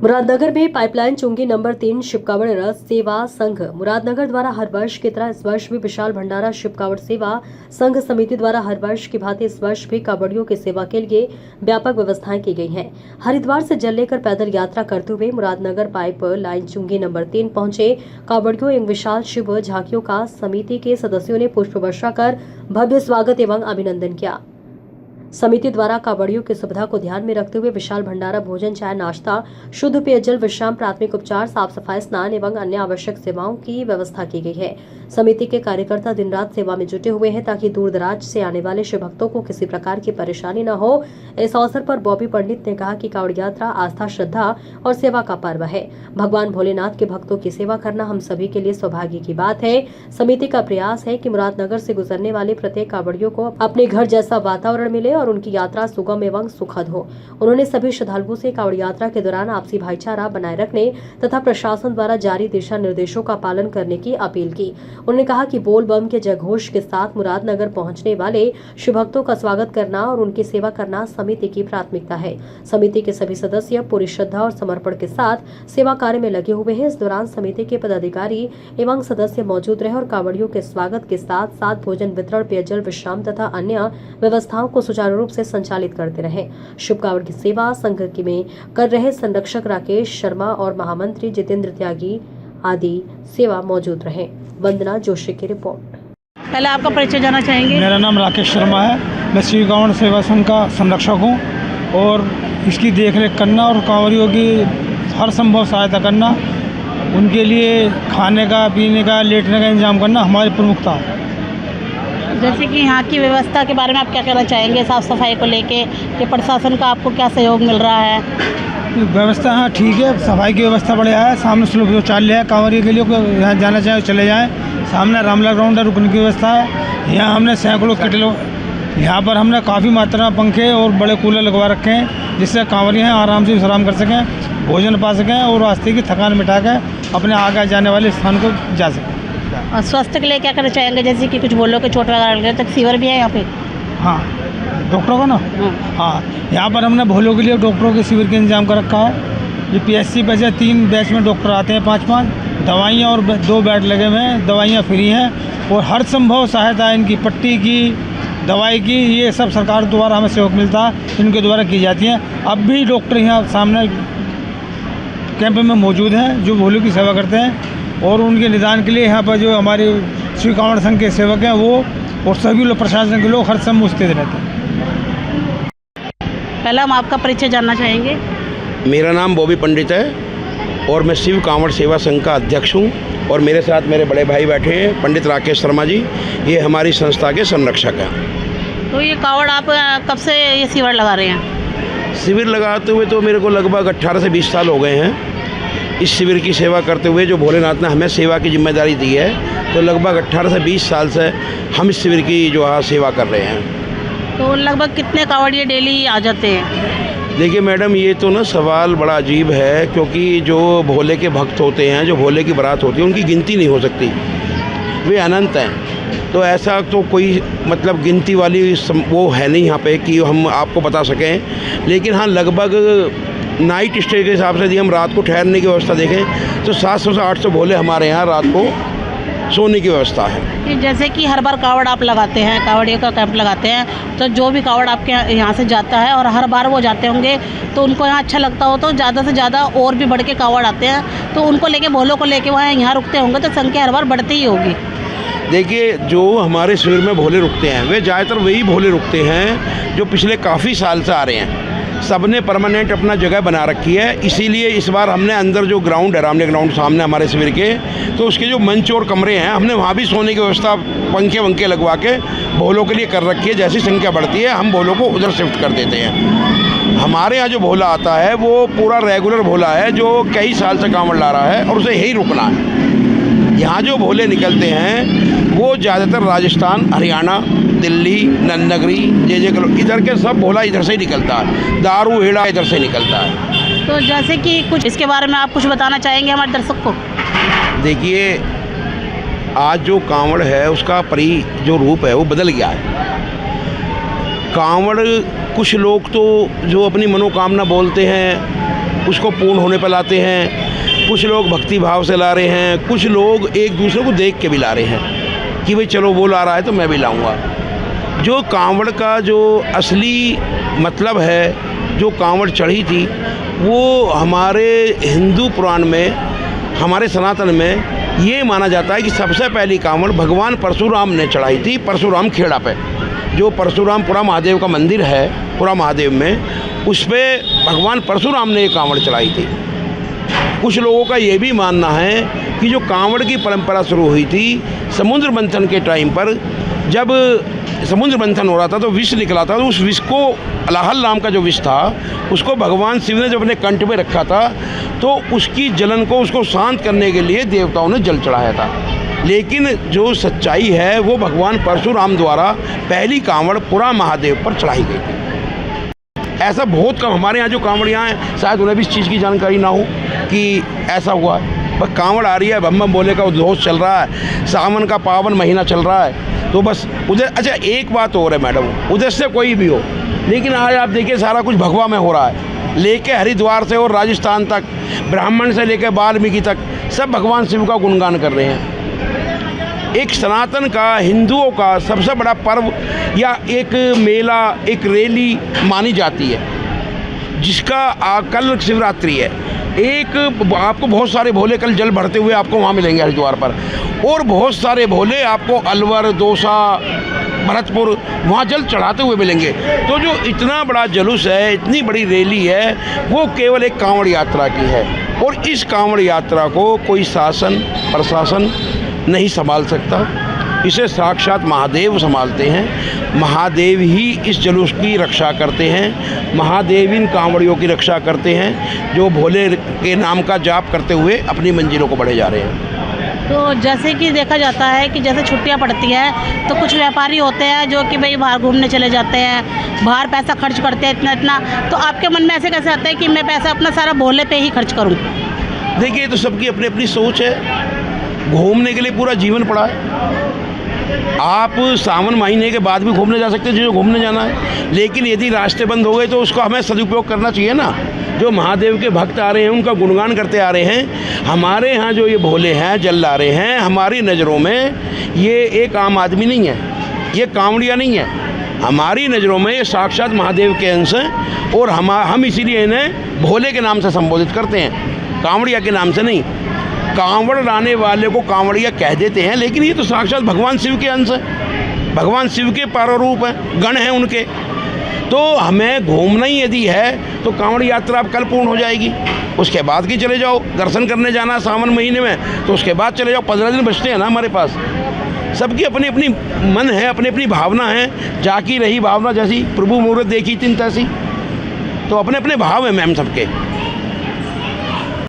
मुरादनगर में पाइपलाइन चुंगी नंबर 3 शिव कावड़ रथ सेवा संघ मुरादनगर द्वारा हर वर्ष की तरह इस वर्ष भी विशाल भंडारा शिव कावड़ सेवा संघ समिति द्वारा हर वर्ष की भांति इस वर्ष भी कावड़ियों की सेवा के लिए व्यापक व्यवस्थाएं की गई हैं। हरिद्वार से जल लेकर पैदल यात्रा करते हुए मुरादनगर पाइप लाइन चुंगी नंबर 3 पहुंचे कावड़ियों एवं विशाल शिव झांकियों का समिति के सदस्यों ने पुष्प वर्षा कर भव्य स्वागत एवं अभिनंदन किया। समिति द्वारा कावड़ियों की सुविधा को ध्यान में रखते हुए विशाल भंडारा भोजन, चाय, नाश्ता, शुद्ध पेयजल, विश्राम, प्राथमिक उपचार, साफ सफाई, स्नान एवं अन्य आवश्यक सेवाओं की व्यवस्था की गई है। समिति के कार्यकर्ता दिन रात सेवा में जुटे हुए हैं ताकि दूर दराज से आने वाले शिव भक्तों को किसी प्रकार की परेशानी न हो। इस अवसर पर बॉबी पंडित ने कहा कि कावड़ यात्रा आस्था, श्रद्धा और सेवा का पर्व है। भगवान भोलेनाथ के भक्तों की सेवा करना हम सभी के लिए सौभाग्य की बात है। समिति का प्रयास है कि मुरादनगर से गुजरने वाले प्रत्येक कावड़ियों को अपने घर जैसा वातावरण मिले और उनकी यात्रा सुगम एवं सुखद हो। उन्होंने सभी श्रद्धालुओं से कावड़ यात्रा के दौरान आपसी भाईचारा बनाए रखने तथा प्रशासन द्वारा जारी दिशा निर्देशों का पालन करने की अपील की। उन्होंने कहा कि बोल बम के जयघोष के साथ मुरादनगर पहुंचने वाले शिव भक्तों का स्वागत करना और उनकी सेवा करना समिति की प्राथमिकता है। समिति के सभी सदस्य पूरी श्रद्धा और समर्पण के साथ सेवा कार्य में लगे हुए हैं। इस दौरान समिति के पदाधिकारी एवं सदस्य मौजूद रहे और कावड़ियों के स्वागत के साथ साथ भोजन वितरण, पेयजल, विश्राम तथा अन्य व्यवस्थाओं को सुचारू रूप से संचालित करते रहे। शिव कावड़ की सेवा संघ में कर रहे संरक्षक राकेश शर्मा और महामंत्री जितेंद्र त्यागी आदि सेवा मौजूद रहे। वंदना जोशी की रिपोर्ट। पहले आपका परिचय जानना चाहेंगे। मेरा नाम राकेश शर्मा है। मैं शिव कावड़ सेवा संघ का संरक्षक हूँ और इसकी देखरेख करना और कांवरियों की हर संभव सहायता करना, उनके लिए खाने का, पीने का, लेटने का इंतजाम करना हमारी प्रमुखता है। जैसे कि यहाँ की व्यवस्था के बारे में आप क्या कहना चाहेंगे, साफ सफाई को लेके कि प्रशासन का आपको क्या सहयोग मिल रहा है? व्यवस्था हाँ ठीक है, सफाई की व्यवस्था बढ़िया है। सामने स्लोप शौचालय है, कांवरियों के लिए यहाँ जाना चाहे चले जाएँ। सामने रामला ग्राउंड है, रुकने की व्यवस्था है। यहाँ हमने सैकड़ों किलो यहाँ पर हमने काफ़ी मात्रा में पंखे और बड़े कूलर लगवा रखे हैं जिससे कांवरियाँ आराम से विश्राम कर सकें, भोजन पा सकें और रास्ते की थकान मिटा कर अपने आगे जाने वाले स्थान को जा सकें। और स्वास्थ्य के लिए क्या करना चाहेंगे? जैसे कि कुछ बोलो कि चोट वगैरह लगे तो फीवर भी है यहाँ पे? हाँ, डॉक्टरों का ना हाँ, यहाँ पर हमने भोलों के लिए डॉक्टरों के शिविर का इंतजाम कर रखा है। ये PSC पे से 3 बैच में डॉक्टर आते हैं, 5-5 दवाइयाँ और 2 बेड लगे हुए हैं। दवाइयाँ फ्री हैं और हर संभव सहायता इनकी पट्टी की, दवाई की, ये सब सरकार द्वारा हमें सहयोग मिलता है, इनके द्वारा की जाती है। अब भी डॉक्टर यहाँ सामने कैंप में मौजूद हैं जो भोलों की सेवा करते हैं और उनके निदान के लिए यहाँ पर जो हमारे शिव कावड़ संघ के सेवक हैं वो और सभी लोग प्रशासन के लोग हर समय मुस्तैद रहते हैं। पहले हम आपका परिचय जानना चाहेंगे। मेरा नाम बॉबी पंडित है और मैं शिव कावड़ सेवा संघ का अध्यक्ष हूँ और मेरे साथ मेरे बड़े भाई बैठे हैं पंडित राकेश शर्मा जी, ये हमारी संस्था के संरक्षक हैं। तो ये कावड़ आप कब से ये शिविर लगा रहे हैं? शिविर लगाते हुए तो मेरे को लगभग 18 से 20 साल हो गए हैं। इस शिविर की सेवा करते हुए जो भोलेनाथ ने हमें सेवा की जिम्मेदारी दी है, तो लगभग 18 से 20 साल से हम इस शिविर की जो है सेवा कर रहे हैं। तो लगभग कितने कावड़िए डेली आ जाते हैं? देखिए मैडम, ये तो ना सवाल बड़ा अजीब है क्योंकि जो भोले के भक्त होते हैं, जो भोले की बारात होती है, उनकी गिनती नहीं हो सकती, वे अनंत हैं। तो ऐसा तो कोई मतलब गिनती वाली वो है नहीं यहाँ पे कि हम आपको बता सकें। लेकिन हाँ, लगभग नाइट स्टे के हिसाब से यदि हम रात को ठहरने की व्यवस्था देखें तो 700 से 800 भोले हमारे यहाँ रात को सोने की व्यवस्था है। जैसे कि हर बार कावड़ आप लगाते हैं, कावड़ियों का कैंप लगाते हैं, तो जो भी कावड़ आपके यहाँ से जाता है और हर बार वो जाते होंगे तो उनको यहाँ अच्छा लगता हो तो ज़्यादा से ज़्यादा और भी बढ़ के कावड़ आते हैं, तो उनको लेके भोलों को लेके वहाँ यहाँ रुकते होंगे तो संख्या हर बार बढ़ती ही होगी। देखिए, जो हमारे शिविर में भोले रुकते हैं वे ज़्यादातर वही भोले रुकते हैं जो पिछले काफ़ी साल से आ रहे हैं। सबने परमानेंट अपना जगह बना रखी है, इसीलिए इस बार हमने अंदर जो ग्राउंड है, रामले ग्राउंड सामने हमारे शिविर के, तो उसके जो मंच और कमरे हैं हमने वहाँ भी सोने की व्यवस्था पंखे वंखे लगवा के भोलों के लिए कर रखी है। जैसी संख्या बढ़ती है हम भोलों को उधर शिफ्ट कर देते हैं। हमारे यहाँ जो भोला आता है वो पूरा रेगुलर भोला है जो कई साल से कांवड़ ला रहा है और उसे यही रुकना है। यहाँ जो भोले निकलते हैं वो ज़्यादातर राजस्थान, हरियाणा, दिल्ली, नंदनगरी, जे इधर के सब भोला इधर से ही निकलता है। दारू हेड़ा इधर से निकलता है। तो जैसे कि कुछ इसके बारे में आप कुछ बताना चाहेंगे हमारे दर्शक को? देखिए, आज जो कांवड़ है उसका जो रूप है वो बदल गया है। कांवड़ कुछ लोग तो जो अपनी मनोकामना बोलते हैं उसको पूर्ण होने पर लाते हैं, कुछ लोग भक्ति भाव से ला रहे हैं, कुछ लोग एक दूसरे को देख के भी ला रहे हैं कि भाई चलो वो ला रहा है तो मैं भी लाऊंगा। जो कांवड़ का जो असली मतलब है, जो कांवड़ चढ़ी थी, वो हमारे हिंदू पुराण में, हमारे सनातन में ये माना जाता है कि सबसे पहली कांवड़ भगवान परशुराम ने चढ़ाई थी, परशुराम खेड़ा पे। जो परशुरामपुरा महादेव का मंदिर है, पुरा महादेव में, उस पर भगवान परशुराम ने ये कांवड़ चढ़ाई थी। कुछ लोगों का ये भी मानना है कि जो कांवड़ की परंपरा शुरू हुई थी समुद्र मंथन के टाइम पर, जब समुद्र मंथन हो रहा था तो विष निकला था, तो उस विष को, अलाहल नाम का जो विष था, उसको भगवान शिव ने जब अपने कंठ में रखा था तो उसकी जलन को, उसको शांत करने के लिए देवताओं ने जल चढ़ाया था। लेकिन जो सच्चाई है वो भगवान परशुराम द्वारा पहली कांवड़ पुरा महादेव पर चढ़ाई गई थी। ऐसा बहुत कम हमारे यहाँ जो कांवड़ियाँ हैं, शायद उन्हें भी इस चीज़ की जानकारी ना हो कि ऐसा हुआ है। बस कांवड़ आ रही है, बम बम बोले का उद्घोष चल रहा है, सावन का पावन महीना चल रहा है, तो बस उधर। अच्छा, एक बात और है मैडम, उधर से कोई भी हो, लेकिन आज आप देखिए सारा कुछ भगवा में हो रहा है। लेके हरिद्वार से और राजस्थान तक, ब्राह्मण से लेकर वाल्मीकि तक, सब भगवान शिव का गुणगान कर रहे हैं। एक सनातन का, हिंदुओं का सबसे बड़ा पर्व या एक मेला, एक रैली मानी जाती है, जिसका कल शिवरात्रि है। एक आपको बहुत सारे भोले कल जल भरते हुए आपको वहाँ मिलेंगे हरिद्वार पर, और बहुत सारे भोले आपको अलवर, दौसा, भरतपुर वहाँ जल चढ़ाते हुए मिलेंगे। तो जो इतना बड़ा जुलूस है, इतनी बड़ी रैली है, वो केवल एक कांवड़ यात्रा की है। और इस कांवड़ यात्रा को कोई शासन प्रशासन नहीं संभाल सकता, इसे साक्षात महादेव संभालते हैं। महादेव ही इस जुलूस की रक्षा करते हैं, महादेव इन कांवड़ियों की रक्षा करते हैं जो भोले के नाम का जाप करते हुए अपनी मंजिलों को बढ़े जा रहे हैं। तो जैसे कि देखा जाता है कि जैसे छुट्टियां पड़ती हैं तो कुछ व्यापारी होते हैं जो कि भाई बाहर घूमने चले जाते हैं, बाहर पैसा खर्च करते हैं इतना इतना, तो आपके मन में ऐसे कैसे आता है कि मैं पैसा अपना सारा भोले पे ही खर्च करूं? देखिए, तो सबकी अपनी अपनी सोच है। घूमने के लिए पूरा जीवन पड़ा है। आप सावन महीने के बाद भी घूमने जा सकते हैं जो घूमने जाना है, लेकिन यदि रास्ते बंद हो गए तो उसका हमें सदुपयोग करना चाहिए ना। जो महादेव के भक्त आ रहे हैं उनका गुणगान करते आ रहे हैं। हमारे यहाँ जो ये भोले हैं, जल ला रहे हैं, हमारी नज़रों में ये एक आम आदमी नहीं है, ये कांवड़िया नहीं है। हमारी नज़रों में ये साक्षात महादेव के अंश हैं, और हम इसीलिए इन्हें भोले के नाम से संबोधित करते हैं, कांवड़िया के नाम से नहीं। कांवड़ लाने वाले को कांवड़िया कह देते हैं, लेकिन ये तो साक्षात भगवान शिव के अंश है, भगवान शिव के पारारूप हैं, गण हैं उनके। तो हमें घूमना ही यदि है तो कांवड़ यात्रा अब कल पूर्ण हो जाएगी, उसके बाद की चले जाओ। दर्शन करने जाना सावन महीने में तो उसके बाद चले जाओ, 15 दिन बचते हैं ना हमारे पास। सबकी अपनी अपनी मन है, अपनी अपनी भावना है, जाकी रही भावना जैसी, प्रभु मुहूर्त देखी तीन तैसी। तो अपने अपने भाव हैं मैम सबके।